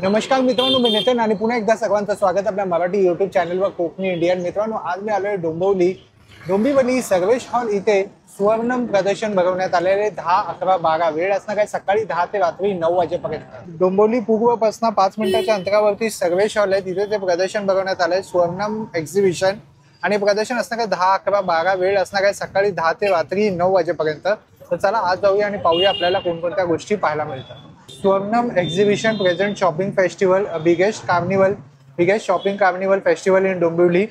नमस्कार मित्रांनो, मी नितीन आणि पुन्हा एकदा सर्वांचं स्वागत आपल्या मराठी यूट्यूब चॅनलवर कोकणी इंडियन. मित्रांनो, आज मी आलोय डोंबिवली सर्वेश हॉल इथे सुवर्णम प्रदर्शन भरवण्यात आलेले 10, 11, 12 वेळ असणार आहे सकाळी 10 ते रात्री 9 वाजेपर्यंत. डोंबिवली पूर्वपासून 5 मिनिटाच्या अंतरावरती सर्वेश हॉल आहे, तिथे ते प्रदर्शन भरवण्यात आलंय सुवर्णम एक्झिबिशन. आणि प्रदर्शन असणार आहे 10, 11, 12 वेळ असणार आहे सकाळी 10 ते रात्री 9 वाजेपर्यंत. तर चला आज जाऊया आणि पाहूया आपल्याला कोणकोणत्या गोष्टी पाहायला मिळतात. Swarnam exhibition present shopping festival, biggest shopping carnival festival in Dombivli.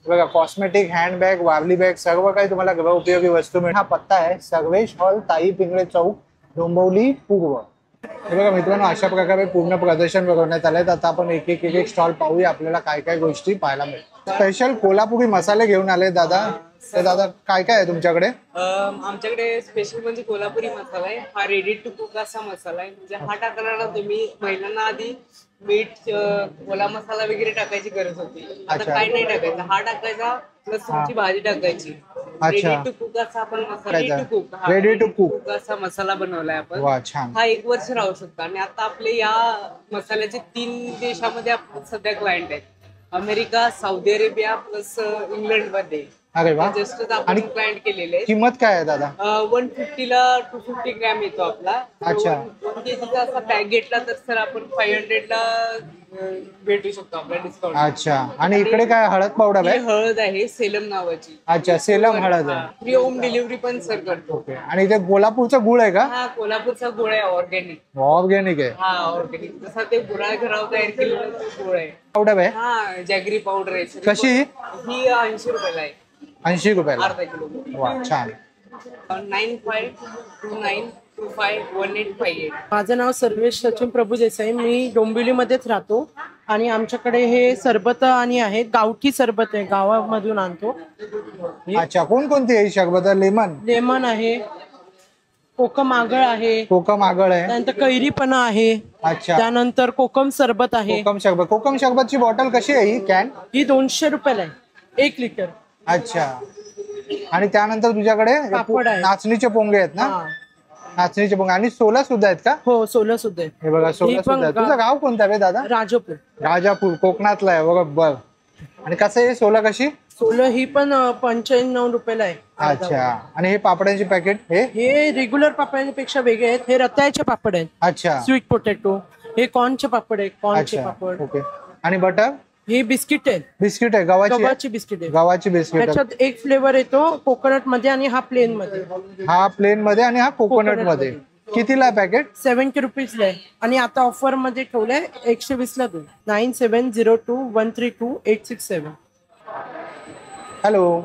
बघा, कॉस्मेटिक, हँडबॅग, वारली बॅग, सर्व काही तुम्हाला गृह उपयोगी वस्तू मिळेल. हा पत्ता आहे सर्वेश हॉल, ताई पिंगळे चौक, डोंबिवली पूर्व. हे बघा मित्रांनो, अशा प्रकारे पूर्ण प्रदर्शन भरवण्यात आलंय. आता आपण एक एक स्टॉल पाहूया, आपल्याला काय काय गोष्टी पाहायला मिळतात. स्पेशल कोल्हापुरी मसाले घेऊन आले दादा. तर दादा, काय काय आहे तुमच्याकडे? आमच्याकडे स्पेशल म्हणजे कोल्हापुरी मसाला आहे. हा रेडी टू कुक असा मसाला आहे. म्हणजे हा टाकणारा तुम्ही महिलांना आधी मीठ, ओला मसाला वगैरे टाकायची गरज होती. आता काय नाही टाकायचं, हा टाकायचा प्लस तुमची भाजी टाकायची. रेडी टू कुक असा आपण मसाला, रेडी टू कुक असा मसाला बनवलाय आपण. हा 1 वर्ष राहू शकतो. आणि आता आपले या मसाल्याचे 3 देशामध्ये आपण सध्या क्लायंट आहेत. America, Saudi Arabia plus England मध्ये. अरे वा. जस्ट आपण क्लायंट केलेले. किंमत काय आहे दादा? 150 ला 250 ग्रॅम येतो आपला. अच्छा. 1 केजीचा असा पॅक घेतला तर सर आपण 500 ला भेटू शकतो आपला डिस्काउंट. अच्छा. आणि इकडे काय हळद पावडर आहे? हळद आहे सेलम नावाची. अच्छा, सेलम हळद आहे. फ्री होम डिलिव्हरी पण सर करतो. आणि इथे कोल्हापूरचा गुळ आहे का? हा, कोल्हापूरचा गुळ आहे, ऑर्गॅनिक. ऑर्गॅनिक आहे. हा, ऑर्गॅनिक. जसा ते गुळा घरावर तयार केलेला गुळ आहे. पावडर आहे? हा, जॅगरी पावडर आहे. कशी? ही 80 रुपयाला आहे. 80 रुपयाला अर्धा किलो. वा, छान. 9529251858. माझं नाव सर्वेश सचिन प्रभू देसाई. मी डोंबिवलीमध्येच राहतो आणि आमच्याकडे हे सरबत आणि आहेत. गावठी सरबत आहे, गावामधून आणतो. अच्छा, कोणकोणती आहे सरबत? लेमन आहे, कोकम आगळ आहे, कोकम आगळ आहे, त्यानंतर कैरीपणा आहे. अच्छा. त्यानंतर कोकम सरबत आहे. कोकम सरबतची बॉटल कशी आहे ही कॅन? ही 200 रुपयाला आहे, 1 लिटर. अच्छा. आणि त्यानंतर तुझ्याकडे पापड आहे. नाचणीचे पोंगे आहेत ना? नाचणीचे पोंगे. आणि सोला सुद्धा आहेत का? हो, सोला सुद्धा आहे. हे बघा, सोला सुद्धा आहे. तुझं गाव कोणतं आहे दादा? राजापूर कोकणातला आहे बरोबर. आणि कसं आहे सोला? कशी सोला? ही पण 95 रुपयाला आहे. अच्छा. आणि हे पापडांचे पॅकेट? हे रेग्युलर पापडांपेक्षा वेगळे आहेत. हे रताळ्याचे पापड आहेत. अच्छा. Sweet potato. हे कॉर्नचे पापड आहे, कॉर्नचे पापड. ओके. आणि बटर? हे बिस्किट आहे. बिस्किट आहे, गव्हाची बिस्किट आहे. गव्हाची बिस्किट. त्याच्यात एक फ्लेवर येतो कोकोनट मध्ये आणि हा प्लेन मध्ये. हा प्लेन मध्ये आणि हा कोकोनट मध्ये. कितीला पॅकेट? 70 रुपीजला आहे. आणि आता ऑफर मध्ये ठेवलंय 120 ला 2. 9702132867. हॅलो,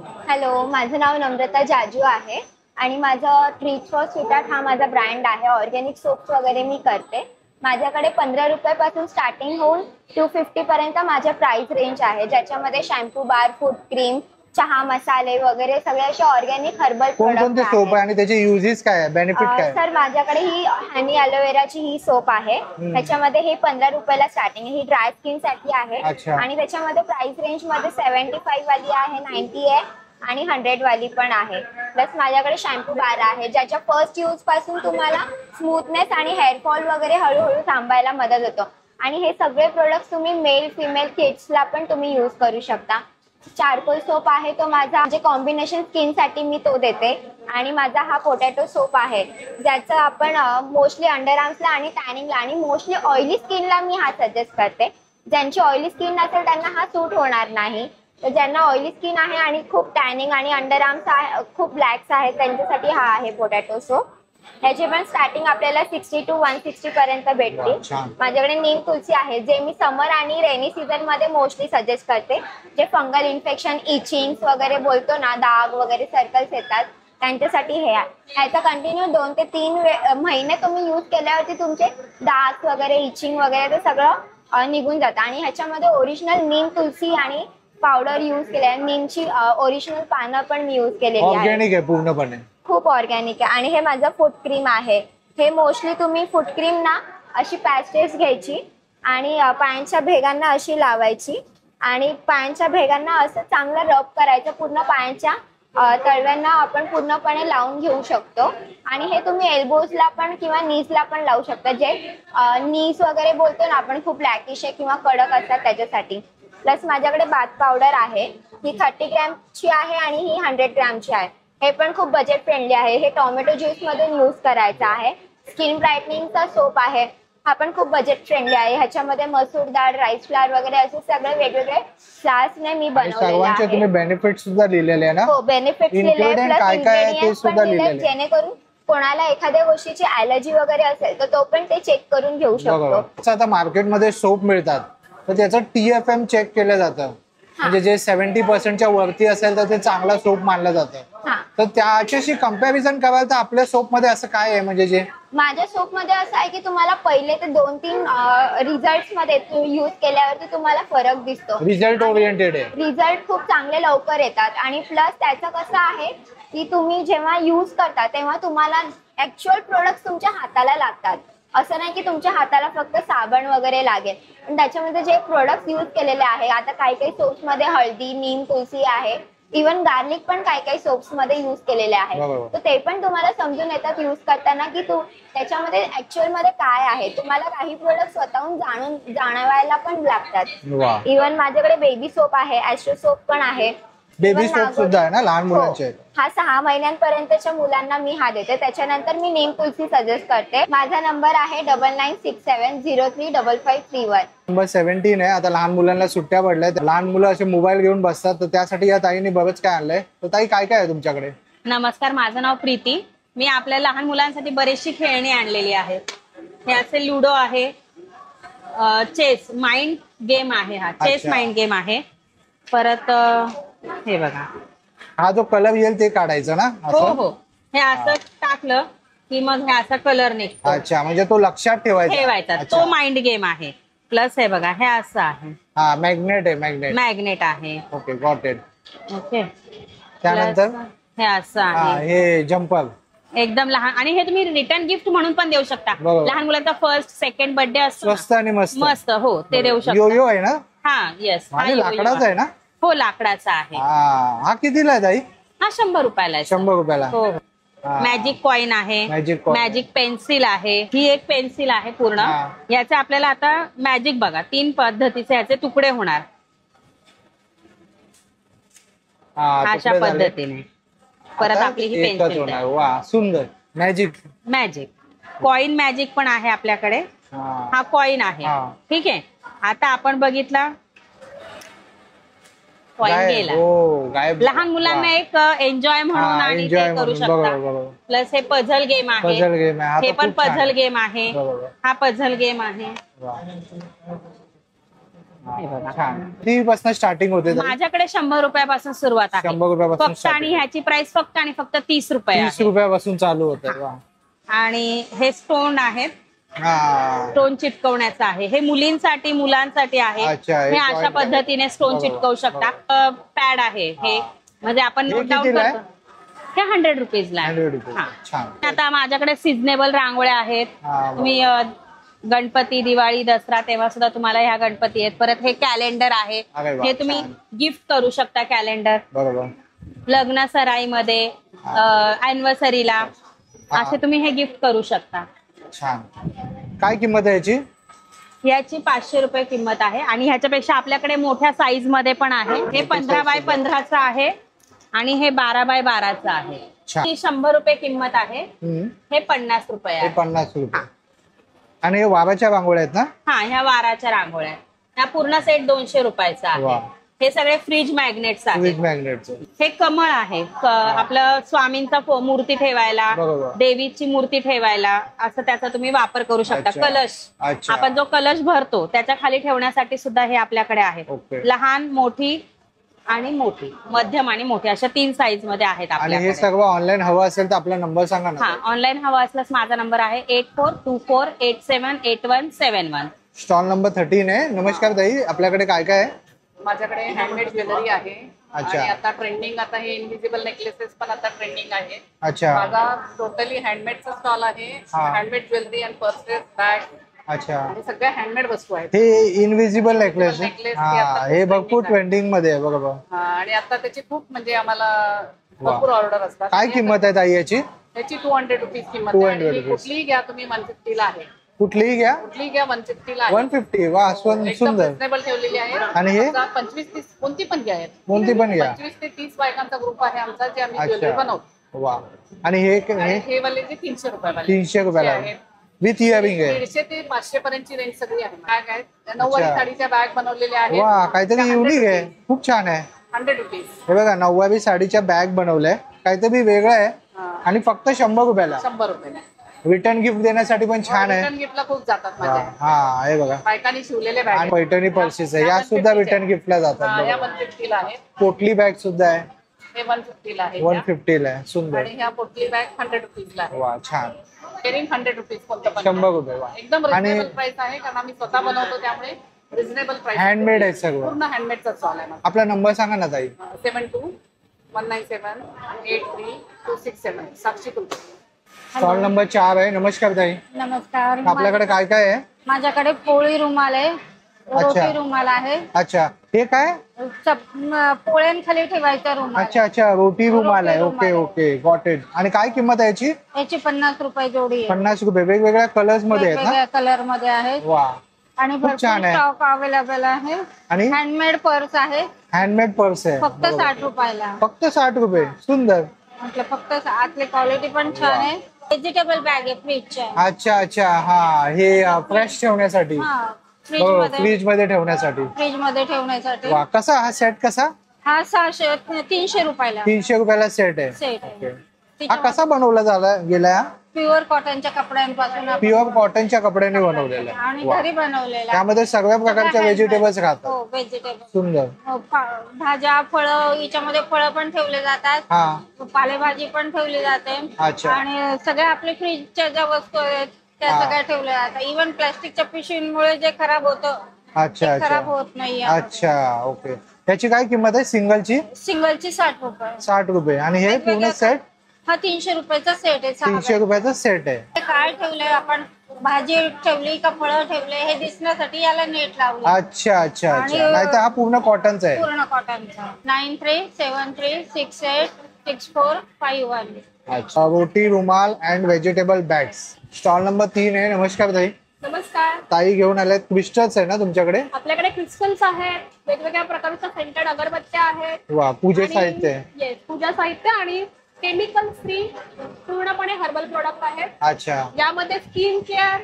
माझं नाव नम्रता जाजू आहे आणि माझं ट्रीट फॉर स्वीटहार्ट हा माझा ब्रँड आहे. ऑर्गॅनिक सोप्स वगैरे मी करते. माझ्याकडे 15 रुपयापासून स्टार्टिंग होऊन 250 पर्यंत माझ्या प्राइस रेंज आहे, ज्याच्यामध्ये शॅम्पू बार, फूड क्रीम, चहा मसाले वगैरे सगळे असे ऑर्गॅनिक हर्बल कोणकोणते सोप आहे आणि त्याचे युजेस काय आहे, बेनिफिट काय? सर, माझ्याकडे ही हनी ॲलोवेराची ही सोप आहे. त्याच्यामध्ये हे 15 रुपयाला स्टार्टिंग आहे. ही ड्राय स्किन साठी आहे. आणि त्याच्यामध्ये प्राइस रेंज मध्ये 75 वाली आहे, 90 आहे आणि 100 वाली पण आहे. प्लस माझ्याकडे शॅम्पू बार आहे, ज्याच्या फर्स्ट यूज पासून तुम्हाला स्मूथनेस आणि हेअरफॉल वगैरे हळूहळू थांबायला मदत होतो. आणि हे सगळे प्रोडक्ट्स तुम्ही मेल फिमेल किड्सला पण तुम्ही यूज करू शकता. चारकोल सोप आहे, तो माझा म्हणजे कॉम्बिनेशन स्किन साठी मी तो देते. आणि माझा हा पोटॅटो सोप आहे, ज्याचं आपण मोस्टली अंडर आर्म्सला आणि टॅनिंगला आणि मोस्टली ऑइली स्किनला मी हा सजेस्ट करते. ज्यांची ऑइली स्किन नसेल त्यांना हा सूट होणार नाही. तर ज्यांना ऑइली स्किन आहे आणि खूप टॅनिंग आणि अंडर आर्म्स खूप ब्लॅक्स आहेत, त्यांच्यासाठी हा आहे पोटॅटो सोप. ह्याची पण स्टार्टिंग आपल्याला 60 to 160 पर्यंत भेटते. माझ्याकडे नीम तुलसी आहे, जे मी समर आणि रेनी सीझन मध्ये मोस्टली सजेस्ट करते. जे फंगल इन्फेक्शन, इचिंग वगैरे बोलतो ना, दाग वगैरे सर्कल्स येतात, त्यांच्यासाठी हे आहे. ह्याचा कंटिन्यू 2 ते 3 महिने तुम्ही यूज केल्यावरती तुमचे दाग वगैरे, इचिंग वगैरे ते सगळं निघून जातं. आणि ह्याच्यामध्ये ओरिजिनल नीम तुलसी आणि पावडर यूज केले, नीमची ओरिजिनल पानं पण मी यूज केलेली आहे. ऑर्गॅनिक आहे पूर्णपणे, खूप ऑर्गॅनिक आहे. आणि हे माझं फूट क्रीम आहे. हे मोस्टली तुम्ही फूट क्रीम ना अशी पॅचेस घ्यायची आणि पायांच्या भेगांना अशी लावायची आणि पायांच्या भेगांना असं चांगलं रब करायचं पूर्ण पायांच्या तळव्यांना आपण पूर्णपणे लावून घेऊ शकतो आणि हे तुम्ही एल्बोजला पण किंवा नीजला पण लावू शकता. जे नीज वगैरे बोलतो ना आपण, खूप लॅकिश आहे किंवा कडक असतात त्याच्यासाठी. प्लस माझ्याकडे बाथ पावडर आहे, ही 30 ग्रॅमची आहे आणि ही 100 ग्रॅमची आहे. हे पण खूप बजेट फ्रेंडली आहे. हे टोमॅटो ज्यूस मधून यूज करायचं आहे. स्किन ब्राईटनिंगचा सोप आहे, हा पण खूप बजेट फ्रेंडली आहे. ह्याच्यामध्ये मसूर डाळ, राईस फ्लावर वगैरे असे सगळे वेगवेगळे फ्लावर्सने मी बनवलेले सर्वांचे तुम्ही आहे. बेनिफिट सुद्धा लिहिलेले आहे ना? हो, बेनिफिट्स लिहिले Ingredient प्लस काय काय आहे ते इंग्रेडियंट्स सुद्धा पण लिहिले, लिहिलेले आहे. जेणेकरून कोणाला एखाद्या गोष्टीची ॲलर्जी वगैरे असेल तर तो पण ते चेक करून घेऊ बरोबर. शकतो. आता मार्केटमध्ये सोप मिळतात तर त्याचं TFM चेक केलं जातं, म्हणजे जे 70% वरती असेल तर ते चांगला सोप मानलं जातं. हा, तर त्याच्याशी कम्पॅरिझन कराल तर आपल्या सोप मध्ये असं काय आहे, म्हणजे जे माझ्या सोप मध्ये असं आहे की तुम्हाला पहिले ते 2-3 रिझल्ट मध्ये यूज केल्यावरती तुम्हाला फरक दिसतो. रिझल्ट ओरिएंटेड आहे. रिझल्ट खूप चांगले लवकर येतात आणि प्लस त्याचं कसं आहे की तुम्ही जेव्हा यूज करता तेव्हा तुम्हाला ऍक्च्युअल प्रोडक्ट तुमच्या हाताला लागतात. असं नाही की तुमच्या हाताला फक्त साबण वगैरे लागेल, पण त्याच्यामध्ये जे प्रोडक्ट यूज केलेले आहे, आता काही काही सोप्स मध्ये हळदी, नीम, तुळसी आहे, इव्हन गार्लिक पण काही काही सोप्स मध्ये यूज केलेले आहे. बरोबर. तर ते पण तुम्हाला समजून येतात यूज करताना की त्याच्यामध्ये ऍक्च्युअल मध्ये काय आहे. तुम्हाला काही प्रोडक्ट स्वतःहून जाणवायला पण लागतात. वा, इव्हन माझ्याकडे बेबी सोप आहे, ॲस्ट्रो सोप पण आहे. बेबी Even सोप नागोरी- सुद्धा आहे ना लहान हो. मुलांचे? हा 6 महिन्यांपर्यंतच्या मुलांना मी हा देते. त्याच्यानंतर मी नीम तुलसी सजेस्ट करते. माझा नंबर आहे 9967035531. नंबर 17 आहे. आता लहान मुलांना सुट्ट्या पडल्यात, लहान मुलं असे मोबाईल घेऊन बसतात, तर त्यासाठी या ताईने बरंच काय आणलंय. तर ताई काय काय आहे तुमच्याकडे? नमस्कार, माझं नाव प्रीती. मी आपल्या लहान मुलांसाठी बरीचशी खेळणी आणलेली आहेत. हे असे लुडो आहे, चेस माइंड गेम आहे, हा चेस अच्छा. माइंड गेम आहे. परत हे बघा, हा जो कलर येईल ते काढायचं ना हो असं? हो, हे असं टाकलं की मग हे असा कलर निघतो, अच्छा, म्हणजे तो लक्षात ठेवायचा. अच्छा. तो माइंड गेम आहे. प्लस हे बघा, हे असं आहे, हा मॅग्नेट आहे, मॅग्नेट. मॅग्नेट आहे. Okay, got it. ओके, त्यानंतर Plus हे असं हा आहे, हे जम्पर. एकदम लहान. आणि हे तुम्ही रिटर्न गिफ्ट म्हणून पण देऊ शकता. बरोबर. लहान मुलांचा फर्स्ट सेकंड बर्थडे असतो ना, स्वस्त आणि मस्त. मस्त, हो ते देऊ शकता. योयो आहे ना? हा, येस, आणि लाकडाचा आहे ना? हो, लाकडाचा आहे. हा कितीला आहे ताई? हा 100 रुपयाला आहे. 100 रुपयाला. हो, हा. मॅजिक कॉइन आहे, Magic coin. मॅजिक पेन्सिल आहे. ही एक पेन्सिल आहे पूर्ण. हा. याचे आपल्याला आता मॅजिक बघा 3 पद्धतीचे याचे तुकडे होणार, हा, अशा तुकडे झाले. पद्धतीने. परत आता आपली ही एकच पेन्सिल होणार. वा, सुंदर. मॅजिक. मॅजिक कॉइन मॅजिक पण आहे आपल्याकडे. हा. हा कॉइन आहे. हा. ठीक आहे, आता आपण बघितला कॉइन गायब. गेला. हो, गायब. लहान मुलांना वा. एक एन्जॉय म्हणून हा, आणि enjoy ते करू म्हणून. शकता. बरोबर, बरोबर. प्लस हे पझल गेम आहे. पझल गेम आहे. हा हे तर पण खूप छान पझल आहे. गेम आहे. बरोबर. हा पझल गेम आहे. वा. हे बघा. छान. कितीपासून स्टार्टिंग होते ताई? माझ्याकडे 100 रुपयापासून सुरुवात आहे. 100 रुपयापासून फक्त. आणि ह्याची प्राइस फक्त आणि फक्त 30 रुपये 30 आहे. रुपयापासून चालू होतं. वा. आणि हे स्टोन आहेत, हा. स्टोन चिटकवण्याचं आहे. हे मुलींसाठी मुलांसाठी आहे. अच्छा, हे हे अशा joint आहे. पद्धतीने स्टोन बरोबर, चिटकवू शकता. पॅड आहे हे, म्हणजे आपण हे नोट डाऊन कितीला आहे? करतो. हे 100 रुपीजला आहे. 100 रुपये. हा. छान. आता माझ्याकडे सिजनेबल रांगोळ्या आहेत. हा, तुम्ही गणपती, दिवाळी, दसरा तेव्हा सुद्धा तुम्हाला ह्या गणपती आहेत. परत हे कॅलेंडर आहे, अरे वा, हे तुम्ही छान. गिफ्ट करू शकता. कॅलेंडर बरोबर. लग्न सराईमध्ये, अॅनिव्हर्सरीला असे तुम्ही हे गिफ्ट करू शकता. छान. काय किंमत आहे याची? याची 500 रुपये किंमत आहे. आणि ह्याच्यापेक्षा आपल्याकडे मोठ्या साईज मध्ये पण आहे. हे 15 बाय 15चं आहे आणि हे 12 बाय 12चं आहे. छान. ही 100 रुपये किंमत आहे. हम्म. हे 50 रुपये हे आहे. 50 रुपये. आणि हे वाराच्या रांगोळ्या आहेत ना? हा, ह्या वाराच्या रांगोळ्या. ह्या पूर्ण सेट 200 रुपयाचा वा. आहे. हे सगळे फ्रीज मॅग्नेट्स फ्रीज आहेत. मॅग्नेटचं. हे कमळ आहे, आपलं स्वामींचा मूर्ती ठेवायला, बरोबर. देवीची मूर्ती ठेवायला, असं त्याचा तुम्ही वापर करू शकता. अच्छा. कलश, अच्छा. आपण जो कलश भरतो त्याच्या खाली ठेवण्यासाठी सुद्धा हे आपल्याकडे आहे. ओके. लहान, मोठी आणि मोठी, मध्यम आणि मोठी अशा 3 साईज मध्ये आहेत आणि हे आपल्याकडे. सर्व ऑनलाईन हवं असेल तर आपला नंबर सांगा ना. हा, ऑनलाईन हवा असल्यास माझा नंबर आहे 8424878171. स्टॉल नंबर 13 आहे. नमस्कार ताई, आपल्याकडे काय काय आहे? माझ्याकडे हँडमेड ज्वेलरी आहे. अच्छा. आणि आता ट्रेंडिंग, आता हे इनव्हिजिबल नेकलेसेस पण आता ट्रेंडिंग आहे. अच्छा. माझा टोटली हँडमेडचा स्टॉल आहे. हा. Handmade jewellery and purses, bag अच्छा. आणि सगळ्या हँडमेड वस्तू आहेत. हे इनविजिबल नेकलेस. necklace हे हा, आता हे खूप भरपूर trending आहे. ट्रेंडिंग मध्ये आहे. बरोबर. आणि आता त्याची खूप म्हणजे आम्हाला भरपूर ऑर्डर असतात. काय किंमत आहे ताई याची? त्याची 200 रुपीज किंमत 200 आहे. ही रुपीज. कुठलीही घ्या तुम्ही 150 ला आहे. कुठलीही घ्या कुठलीही घ्या 150 ला आहे. 150. वा एकदम सुंदर. रिजनेबल ठेवलेली आहे. आणि हे? 25-30 कोणती पण घ्या. कोणती पण घ्या. 25 ते 30 बायकांचा ग्रुप आहे आमचा, जे आम्ही ज्वेलरी अच्छा. बनवतो. वा. आणि हे आणि हे वाले जे 300 रुपयाला 300 रुपयाला विथ इयरिंग आहे. 150 ते 500 पर्यंतची रेंज सगळी आहे. बॅग आहे, नऊवारी साडीच्या बॅग बनवलेल्या आहेत. वा काहीतरी युनिक आहे, खूप छान आहे. 100 रुपीज. हे बघा नऊवारी साडीच्या बॅग बनवलंय, काहीतरी वेगळं आहे आणि फक्त 100 रुपयाला. 100 रुपयाला. रिटर्न गिफ्ट देण्यासाठी पण छान आहे. रिटर्न गिफ्टला खूप जातात हा माझ्या. हा, हे बघा बायकांनी शिवलेले आणि बॅग. पैठणी पर्सेस आहे, या सुद्धा रिटर्न गिफ्टला जातात. या बघा. 150 ला आहेत. पोटली बॅग सुद्धा आहे, हे 150 ला आहे. 150 ला आहे. सुंदर. आणि ह्या पोटली बॅग 100 रुपीज ला आहे. वा छान. पेरिंग 100 रुपीज कोणतं पण 100 रुपये. वा. एकदम आणि रिजनेबल प्राइस आहे, कारण आम्ही स्वतः बनवतो त्यामुळे रिजनेबल प्राइस. हँडमेड आहे सगळं. पूर्ण हँडमेडचा स्टॉल आहे माझा. आपला नंबर सांगा ना ताई. 72-197-83-267 साक्षी कुलकर्णी. स्टॉल नंबर 4 आहे. नमस्कार ताई. नमस्कार. आपल्याकडे काय काय आहे? माझ्याकडे पोळी रुमाल आहे, अच्छा. रोटी रुमाल आहे, अच्छा हे काय? पोळ्यांखाली ठेवायचा रुमाल. अच्छा अच्छा रोटी रुमाल आहे. रोटी ओके रुमाल ओके गॉट इट. आणि काय किंमत आहे याची? याची 50 रुपये जोडी आहे. 50 रुपये. वेगवेगळ्या कलर्स मध्ये आहेत ना? वेगवेगळ्या कलर मध्ये आहेत वा. आणि खूप भरपूर छान आहे. स्टॉक अवेलेबल आहे. आणि हँडमेड पर्स आहे, हँडमेड पर्स आहे. फक्त 60 रुपयाला. फक्त 60 रुपये. सुंदर. म्हटलं फक्त आतली क्वालिटी पण छान आहे. व्हेजिटेबल बॅग आहे फ्रीजच्या. अच्छा अच्छा हा हे फ्रेश ठेवण्यासाठी. हा फ्रीज हो मध्ये, फ्रीज मध्ये ठेवण्यासाठी. फ्रीज मध्ये ठेवण्यासाठी. वा. कसा हा सेट कसा? हा 300 रुपयाला 300 रुपयाला सेट आहे. सेट आहे. हा कसा बनवला गेला? प्युअर कॉटनच्या कपड्यांपासून आपण- प्युअर कॉटनच्या कपड्याने बनवलेला आहे. आणि वा. घरी बनवलेला. त्यामध्ये सगळ्या प्रकारच्या व्हेजिटेबल्स राहतात. हो व्हेजिटेबल. सुंदर. भाज्या फळं, याच्यामध्ये फळं पण ठेवले जातात, हा पालेभाजी पण ठेवली जाते. अच्छा. आणि सगळ्या आपल्या फ्रीजच्या ज्या वस्तू आहेत त्या हा. सगळ्या ठेवल्या जातात. इव्हन प्लास्टिकच्या पिशवींमुळे जे खराब होतं अच्छा ते खराब अच्छा होत नाही. अच्छा ओके. त्याची काय किंमत आहे सिंगलची? सिंगलची 60 रुपये. 60 रुपये. आणि हे पूर्ण वेगवेगळ्या- सेट हा 300 रुपयाचा सेट आहे. 300 रुपयाचा सेट आहे. काय ठेवलंय आपण, भाजी ठेवली का फळं ठेवले हे दिसण्यासाठी याला नेट लावलं. अच्छा अच्छा अच्छा. आणि- नाही तर हा पूर्ण कॉटनचा आहे. पूर्ण कॉटनचा. 9373686451. अच्छा. रोटी रुमाल and vegetable bags. Stall number 3 आहे. नमस्कार ताई. नमस्कार. ताई घेऊन आल्यात क्रिस्टल्स आहे ना तुमच्याकडे? आपल्याकडे क्रिस्टल्स आहेत, वेगवेगळ्या प्रकारच्या सेंटेड अगरबत्त्या आहेत. वा पूजे आणि- साहित्य आहे. Yes, पूजा साहित्य आणि केमिकल फ्री पूर्णपणे हर्बल प्रोडक्ट आहेत. अच्छा यामध्ये skin care,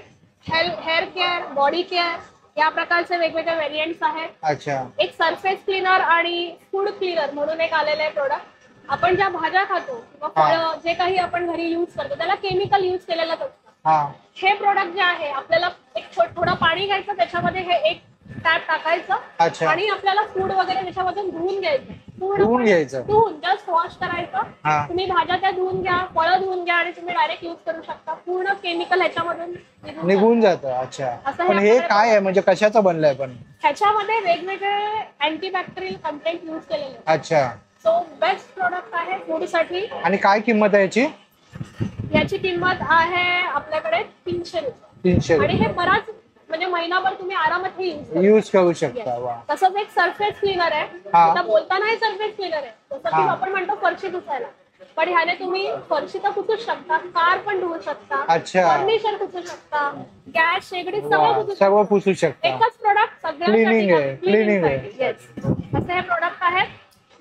hair care, body care या प्रकारचे वेगवेगळे व्हेरियंट्स आहेत. अच्छा. एक सरफेस क्लीनर आणि फूड क्लीनर म्हणून एक आलेलं आहे प्रोडक्ट. आपण ज्या भाज्या खातो किंवा फळं जे काही आपण घरी युज करतो त्याला केमिकल युज केलेलंच असतं. हा हे प्रोडक्ट जे आहे आपल्याला एक थोडं पाणी घ्यायचं, त्याच्यामध्ये हे एक टॅप टाकायचं अच्छा. आणि आपल्याला फूड वगैरे त्याच्यामधून धुवून घ्यायचं. धुवून घ्यायचं. धुवून जस्ट वॉश करायचं. हा. तुम्ही भाज्या त्या धुवून घ्या, फळं धुवून घ्या आणि तुम्ही डायरेक्ट युज करू शकता. पूर्ण केमिकल ह्याच्यामधून निघून जातं. अच्छा. असं हे पण हे आपल्याला- काय आहे म्हणजे कशाचं बनलंय पण? ह्याच्यामध्ये वेगवेगळे अँटीबॅक्टेरियल कंटेंट युज केलेले आहेत. अच्छा. सो बेस्ट प्रोडक्ट आहे फूडसाठी. आणि काय किंमत आहे याची? याची किंमत आहे आपल्याकडे 300 रुपये. 300 आणि रुपये. हे बराच म्हणजे महिनाभर तुम्ही आरामात हे यूज यूज करू शकता. वा. तसंच एक सरफेस क्लीनर आहे. हा. आता बोलताना हे सरफेस क्लीनर आहे, जसं की हा. आपण म्हणतो फरशी पुसायला, पण ह्याने तुम्ही फरशी तर पुसू शकता, कार पण धुवू शकता, अच्छा. फर्निचर पुसू शकता, गॅस शेगडी सगळं वा, पुसू शकता. सर्व पुसू शकता. एकच प्रोडक्ट Cleaning आहे, cleaning आहे. येस. असे हे प्रोडक्ट आहेत.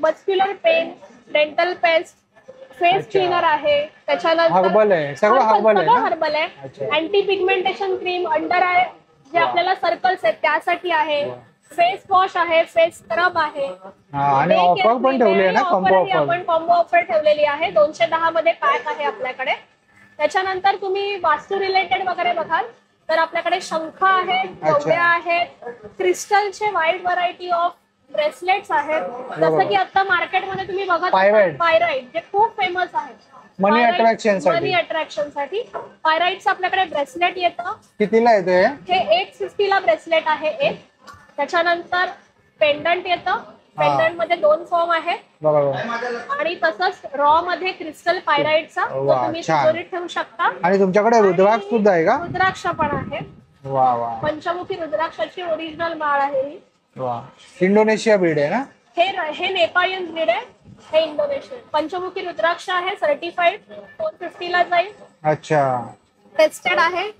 Muscular pain, dental paste, face अच्छा. क्लीनर आहे, त्याच्यानंतर हर्बल आहे. सगळं हर्बल आहे ना? हर्बल आहे. अच्छा. Anti pigmentation cream, under eye जे आपल्याला सर्कल्स आहेत त्यासाठी आहे. फेस वॉश आहे, फेस स्क्रब आहे. हा आणि Day ऑफर care पण ठेवली आहे ना, cream कॉम्बो offer ही ऑफर. आपण कॉम्बो ऑफर ठेवलेली आहे. 210 मध्ये पॅक आहे आपल्याकडे. त्याच्यानंतर तुम्ही वास्तू रिलेटेड वगैरे बघाल तर आपल्याकडे शंख आहेत, कवड्या आहेत, क्रिस्टलचे वाईड व्हरायटी ऑफ ब्रेसलेट्स आहेत. जसं की आता मार्केटमध्ये तुम्ही बघत Pyrite. पायराईट जे खूप फेमस आहेत. Money attraction साठी. मनी अट्रॅक्शन साठी पायराईटचं आपल्याकडे ब्रेसलेट येतं. कितीला येते? हे 850 ला ब्रेसलेट आहे एक. त्याच्यानंतर पेंडंट येतं. पेंडंट मध्ये 2 फॉर्म आहेत. बरोबर. आणि तसंच रॉ मध्ये क्रिस्टल पायराईटचा वा, तुम्ही छान. तिजोरीत ठेवू शकता. आणि तुमच्याकडे रुद्राक्ष सुद्धा आहे का? रुद्राक्ष पण आहे. वा वा पंचमुखी रुद्राक्षाची ओरिजिनल माळ आहे ही. वा. इंडोनेशिया ब्रीड आहे ना? हे नेपाळियन ब्रीड आहे. हे इंडोनेशियन. पंचमुखी रुद्राक्ष आहे, सर्टिफाईड, 450 ला जाईल. अच्छा टेस्टेड आहे.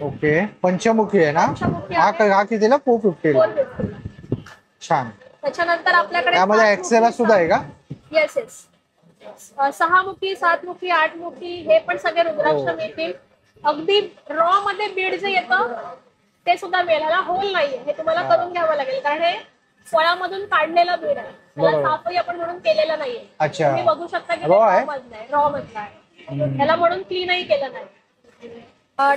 ओके, पंचमुखी आहे ना. पंचमुखी हा आहे. हा कितीला? 450 ला. 450 ला. छान. त्याच्यानंतर आपल्याकडे त्यामध्ये एक्सेला सुद्धा आहे का? Yes yes. 6 मुखी, 7 मुखी, 8 मुखी हे पण सगळे रुद्राक्ष मिळतील. अगदी रॉ मध्ये बीड जे येतं ते सुद्धा मिळेल. ह्याला होल नाहीये, हे तुम्हाला करून घ्यावं लागेल कारण हे फळामधून काढलेलं बीड आहे. त्याला साफही आपण म्हणून केलेलं नाहीये. अच्छा. तुम्ही बघू शकता की Raw आहे? रॉ मधलं आहे. ह्याला म्हणून क्लीनही केलं नाही.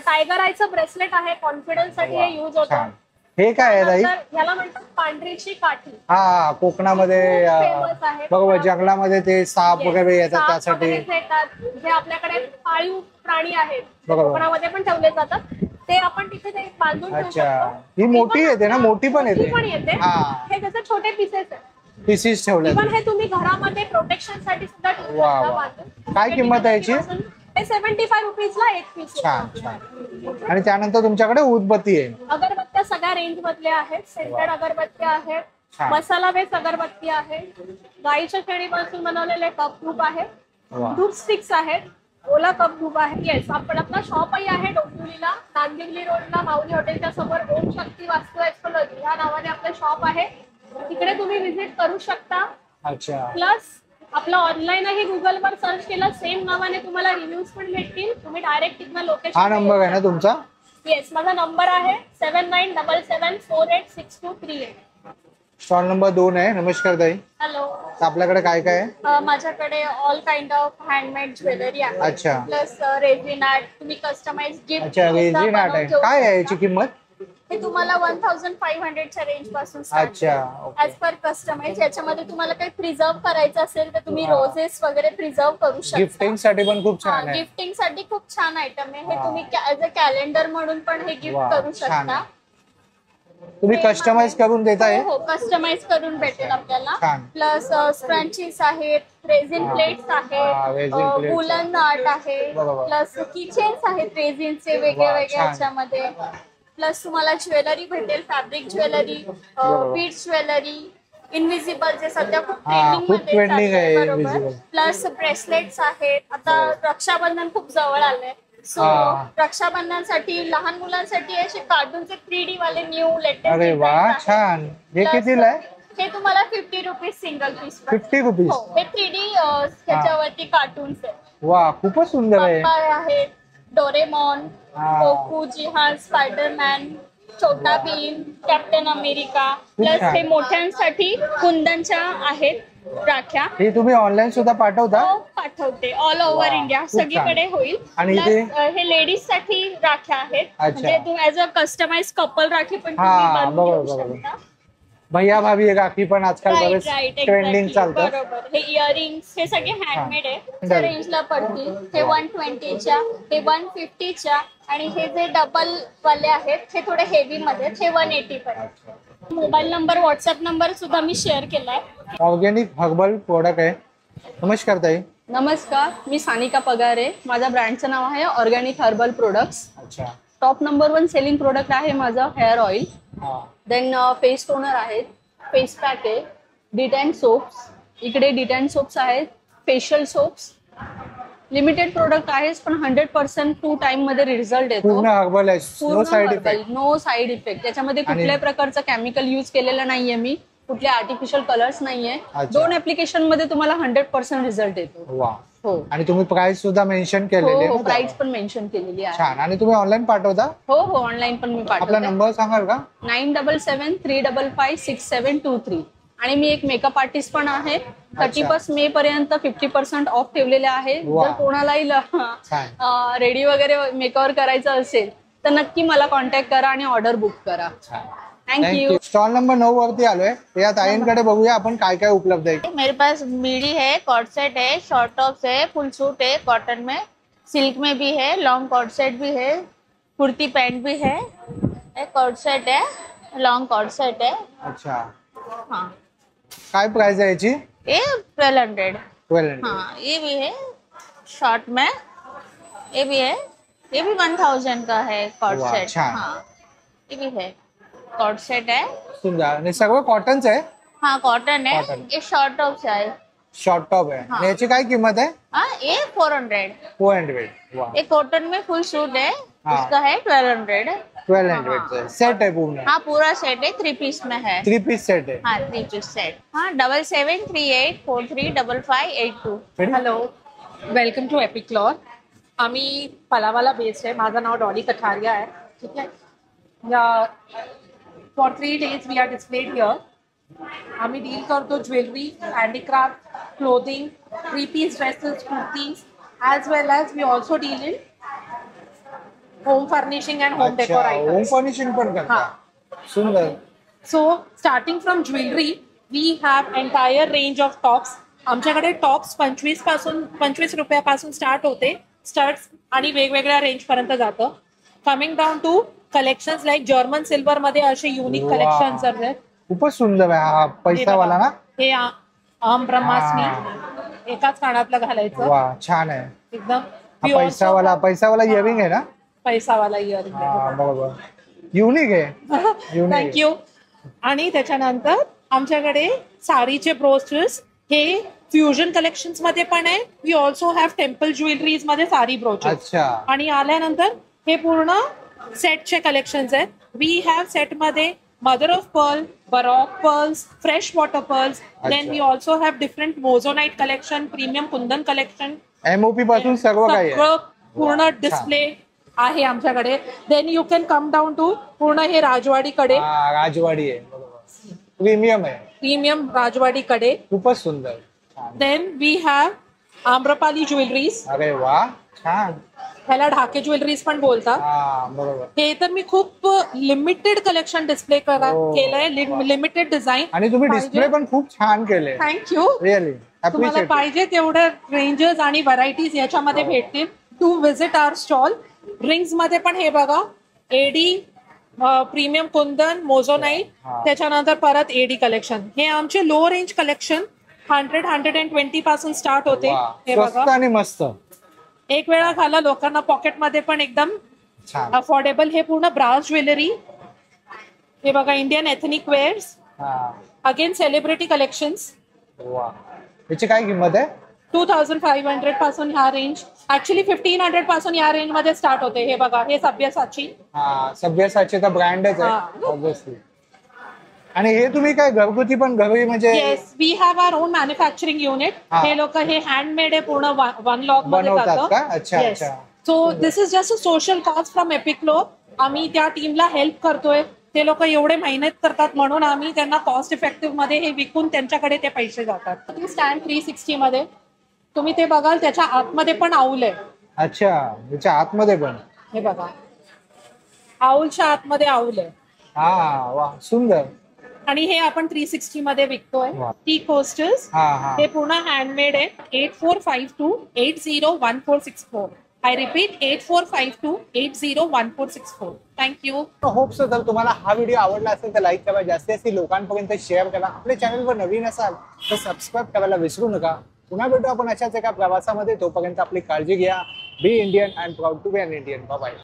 टायगर आयचं ब्रेसलेट आहे, कॉन्फिडन्स साठी हे युज होतं. छान. हे काय आहे ताई? ह्याला म्हणतात पांढरीची काठी. हा, कोकणामध्ये फेमस आहे. बघा जंगलामध्ये ते साप वगैरे येतात साप त्यासाठी. वगैरे येतात. जे आपल्याकडे पाळीव प्राणी आहेत बरोबर. कोकणामध्ये पण ठेवले जातात, ते आपण तिथे ते बांधून ठेवू अच्छा, शकतो. ही मोठी येते ना? मोठी पण मोठी येते. पण येते. हा, हे जसे छोटे पीसेस आहेत. पीसीस ठेवले. इव्हन हे तुम्ही घरामध्ये प्रोटेक्शन साठी सुद्धा ठेवू वा, शकता वा. बांधून. काय किंमत आहे याची? हे 75 रुपीजला एक पीस. छान छान. आणि त्यानंतर तुमच्याकडे उदबत्ती आहे. अगरबत्त्या सगळ्या रेंज मधल्या आहेत. सेंटेड अगरबत्त्या आहेत, छान. मसाला बेस अगरबत्ती आहे, गाईच्या शेणीपासून बनवलेले कप धूप आहे, वा. धूप स्टिक्स आहेत, ओला कप धूप आहे. येस, आपण आपला शॉपही आहे डोंबिवलीला, नांदिवली रोडला, माऊली हॉटेलच्या समोर ओम शक्ती वास्तू एक्सपोलॉजी या नावाने आपलं शॉप आहे. तिकडे तुम्ही व्हिजिट करू शकता. अच्छा. प्लस आपलं ऑनलाईनही गुगलवर सर्च केलं सेम नावाने तुम्हाला रिव्ह्यूज पण भेटतील. तुम्ही डायरेक्ट तिथनं लोकेशन. हा नंबर आहे ना तुमचा? येस, माझा नंबर आहे 7977486238. स्टॉल नंबर 2 आहे. नमस्कार ताई. हॅलो. तर आपल्याकडे काय काय आहे? माझ्याकडे all kind of handmade jewellery आहे. अच्छा. प्लस रेझिन आर्ट, तुम्ही कस्टमाइज गिफ्ट. अच्छा, रेझिन आर्ट आहे. काय आहे याची किंमत? हे तुम्हाला 1500 च्या रेंज पासून. अच्छा. As per customise. याच्यामध्ये तुम्हाला काही प्रिझर्व करायचं असेल तर तुम्ही रोजेस वगैरे प्रिझर्व करू शकता. गिफ्टिंग साठी पण खूप छान आहे. गिफ्टिंग साठी खूप छान आयटम आहे. हे तुम्ही ऍज अ कॅलेंडर म्हणून पण हे गिफ्ट करू शकता. तुम्ही कस्टमाइज करून देताय? हो, कस्टमाइज करून भेटेल आपल्याला. छान. प्लस स्क्रंचीज आहेत, रेझिन प्लेट्स आहेत, वुलन आर्ट आहे, प्लस किचेन्स आहेत रेझिनचे वेगळे वेगळे ह्याच्यामध्ये. प्लस तुम्हाला ज्वेलरी भेटेल, fabric jewellery, beads jewellery, invisible जे सध्या खूप ट्रेंडिंग आहे. बरोबर. प्लस ब्रेसलेट्स आहेत. आता रक्षाबंधन खूप जवळ आलंय, सो रक्षाबंधनसाठी लहान मुलांसाठी असे कार्टूनचे 3D वाले न्यू लेटेस्ट. अरे वा, छान. हे कितीला आहे? हे तुम्हाला 50 रुपीज सिंगल पीस. 50 रुपीज. हो, हे 3D ह्याच्यावरती कार्टून्स आहेत. वा, खूपच सुंदर आहे. आहेत, डोरेमॉन, गोकू, जिहान, स्पायडरमॅन, छोटा भीम, कॅप्टन अमेरिका. प्लस हे मोठ्यांसाठी कुंदनच्या आहेत राख्या. हे तुम्ही ऑनलाईन सुद्धा पाठवता? हो, पाठवते. ऑल ओव्हर इंडिया सगळीकडे होईल. आणि हे लेडीज साठी राख्या आहेत, म्हणजे तुम्ही as a customise couple rakhi पण तुम्ही बनवू शकता. भैया भाभी राखी पण आजकाल बरेच ट्रेंडिंग चालतं. बरोबर. हे इयरिंग्स हे सगळे हँडमेड आहे. त्या रेंजला पडतील. हे 120च्या, हे 150च्या, आणि हे जे डबल वाले आहेत हे थोडे हेवी मध्ये, हे 180 पर्यंत. मोबाईल नंबर, व्हॉट्सअप नंबर सुद्धा मी शेअर केलाय. ऑर्गॅनिक हर्बल प्रोडक्ट आहे. नमस्कार ताई. नमस्कार, मी सानिका पगारे. माझ्या ब्रँडचं नाव आहे ऑर्गॅनिक हर्बल प्रोडक्ट्स. अच्छा. टॉप नंबर 1 सेलिंग प्रोडक्ट आहे माझं hair oil. Then face toner आहेत, फेस पॅक आहे, डिटॅन सोप्स, इकडे डिटॅन सोप्स आहेत, फेशियल सोप्स. लिमिटेड प्रोडक्ट आहेच पण 100% 2 टाइम मध्ये रिझल्ट येतो. पूर्ण हर्बल आहे, no side effect. No side effect. त्याच्यामध्ये कुठल्याही प्रकारचं केमिकल यूज केलेलं नाहीये मी, कुठले आर्टिफिशियल कलर्स नाहीये. 2 ऍप्लिकेशन मध्ये तुम्हाला 100% रिझल्ट येतो. वा. हो. आणि तुम्ही प्राइस सुद्धा मेन्शन केलेली आहे. प्राइस पण मेन्शन केलेली आहे. छान. आणि तुम्ही ऑनलाईन पाठवता? हो हो, ऑनलाईन पण मी पाठवते. आपला नंबर सांगाल का? 9773556723. आणि मी एक मेकअप आर्टिस्ट पण आहे. 31 मे पर्यंत 50% ऑफ ठेवलेले आहे. जर कोणालाही रेडी वगैरे मेकओव्हर करायचं असेल तर नक्की मला कॉन्टॅक्ट करा आणि ऑर्डर बुक करा. थँक्यू. स्टॉल नंबर 9 वरती आलोय. या ताईंकडे बघूया आपण काय काय उपलब्ध आहे. मेरे पास मिडी है, कॉर्ड सेट है, शॉर्ट टॉप्स है, फुल सूट है, कॉटन में, सिल्क में भी है, लॉन्ग कॉर्ड सेट भी है, कुर्ती पैंट भी है, एक कॉर्ड सेट है, लॉन्ग कॉर्ड सेट है. अच्छा. हाँ. काय प्राइस है याची? ये 1200. 1200. हाँ, ये भी है शॉर्ट में, ये भी है, ये भी 1000 का है कॉर्ड सेट. हाँ, ये भी है कॉर्ड सेट है. सुंदर. आणि सगळं कॉटनच आहे? हाँ, कॉटन है. ये शॉर्ट टॉप्स है, शॉर्ट टॉप है। हाँ। आणि याची काय किंमत है? हाँ ये 400। 400। वाह, ये कॉटन में फुल सूट है, हाँ। उसका है 1200। 1200 सेट है पूर्ण? हाँ पूरा सेट है, 3 पीस में है। 3 पीस सेट है। हाँ 3 पीस सेट। हाँ 7738435582। हॅलो, वेलकम टू एपिक्लॉर। आम्ही पलावाला बेस्ड आहे। माझं नाव डॉली कठारिया आहे, ठीक आहे। For 3 days we are displayed here. आम्ही डील करतो jewellery, handicraft, clothing, 3 piece dresses, kurtis, as well as we also deal in home furnishing and home decor अच्छा, होम आयटम्स। फर्निशिंग पण करता? सुंदर। So starting from jewellery we have entire range of tops. आमच्याकडे tops 25 रुपयापासून start होते, studs आणि वेगवेगळ्या range पर्यंत जातं। Coming down to collections like German silver मध्ये असे युनिक वा. कलेक्शन्स आहेत। खूपच सुंदर आहे हा पैसा वाला ना? हे आम ब्रह्मास्मी एकाच कानातलं घालायचं, वा, छान आहे। एकदम हा पैसा वाला इयरिंग आहे ना? पैसावाला इयरिंग। हा, बरोबर, युनिक आहे। युनिक आहे। थँक्यू। आणि त्याच्यानंतर आमच्याकडे साडीचे ब्रोचेस हे फ्युजन कलेक्शन्स मध्ये पण आहे। We also have temple jewelleries मध्ये साडी ब्रोचेस। अच्छा। आणि आल्यानंतर हे पूर्ण सेटचे कलेक्शन्स आहेत। वी हॅव सेट मध्ये mother of pearl, baroque pearls, fresh water pearls, then we also have different moissanite collection, premium kundan collection, MOP पासून सर्व काही आहे। सगळं पूर्ण डिस्प्ले आहे आमच्याकडे। Then you can come down to पूर्ण हे राजवाडीकडे, हा, राजवाडी आहे, बरोबर, प्रीमियम आहे, प्रीमियम राजवाडीकडे। खूपच सुंदर, छान। Then we have Amrapali jewelleries. अरे वा, छान। ह्याला ढाके ज्वेलरीज पण बोलतात। हा, बरोबर। हे तर मी खूप लिमिटेड कलेक्शन डिस्प्ले केलंय, लिमिटेड डिझाईन। आणि तुम्ही डिस्प्ले पण खूप छान केले, थँक्यू। रिअली तुम्हाला अप्रिशिएट। पाहिजे तेवढे रेंजेस आणि व्हरायटीज याच्यामध्ये भेटतील। To visit our stall. Rings मध्ये पण हे बघा, एडी, प्रीमियम कुंदन, मोझोनाइट, त्याच्यानंतर परत एडी कलेक्शन। हे आमचे लो रेंज कलेक्शन 100-120 पासून स्टार्ट होते। हे स्वस्त बघा, आणि मस्त, एक वेळा घाला लोकांना पॉकेट मध्ये पण एकदम छान, अफोर्डेबल। हे पूर्ण ब्रास ज्वेलरी, हे बघा इंडियन एथनिक वेअर्स, हा, अगेन सेलिब्रिटी कलेक्शन्स। वा, याची काय किंमत आहे? 2500 पासून ह्या रेंज, ऍक्च्युली 1500 पासून या रेंज मध्ये स्टार्ट होते। हे बघा, हे सभ्यसाची। हा, सभ्यसाची तर ब्रँडच आहे, हा. ऑब्विसली। आणि हे तुम्ही काय घरगुती पण घरी म्हणजे? Yes, we have our own manufacturing unit. हे लोक हे हँडमेड आहे, पूर्ण वन लॉक मध्ये बनवतात का? जातं। अच्छा, अच्छा। So this is just a social cause from एपिक्लो। आम्ही त्या टीमला हेल्प करतोय। ते लोक एवढे मेहनत करतात म्हणून आम्ही त्यांना कॉस्ट इफेक्टिव्ह मध्ये हे विकून त्यांच्याकडे ते पैसे जातात। स्टँड 360 मध्ये तुम्ही ते बघाल, त्याच्या आतमध्ये पण आऊल आहे। अच्छा, याच्या आतमध्ये पण? हे बघा, आऊलच्या आतमध्ये आऊल आहे। हा, वा, सुंदर। आणि हे आपण 360 मध्ये विकतोय। टी कोस्टर्स, हे पूर्ण हँडमेड आहे। 8452801464। I repeat, 8452801464। Thank you. Hope so जर तुम्हाला हा व्हिडिओ आवडला असेल तर लाईक करा, जास्तीत लोकांपर्यंत शेअर करा। आपल्या चॅनलवर नवीन असाल तर सबस्क्राईब करायला विसरू नका। पुन्हा भेटू आपण अशाच एका प्रवासामध्ये। तोपर्यंत आपली काळजी घ्या। Be Indian and proud to be an Indian. Bye bye.